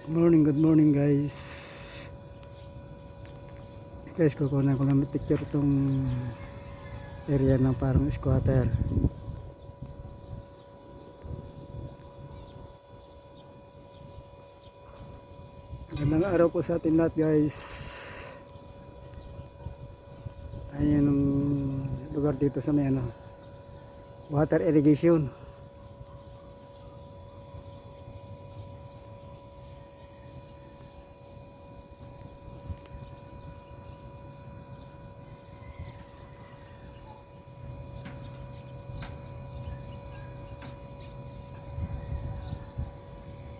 Good morning guys. Guys, kukunan ko lang picture itong area ng parang squatter. Magandang araw po sa atin lahat guys. Ayan ang lugar dito sa may water irrigation.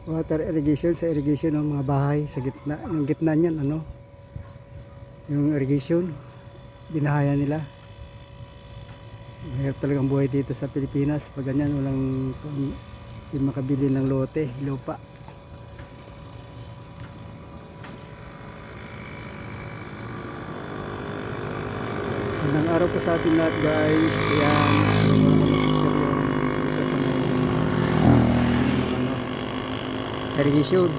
Water irrigation sa irrigation ng mga bahay sa gitna, yung gitna niyan yung irrigation binahaya nila. Mahirap talagang buhay dito sa Pilipinas pag ganyan, walang hindi makabili ng lupa. Magandang araw po sa atin lahat guys. Yan, dito sa irrigation.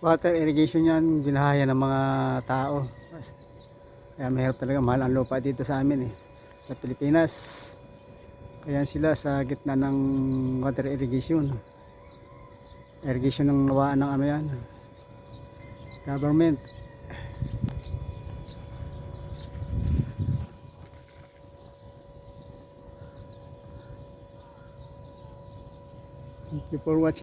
Water irrigation yan, binahaya ng mga tao. Kaya mahirap talaga, mahal ang lupa dito sa amin sa Pilipinas. Kaya sila sa gitna ng water irrigation. Irrigation ng nawaan ng yan, government. Thank you for watching.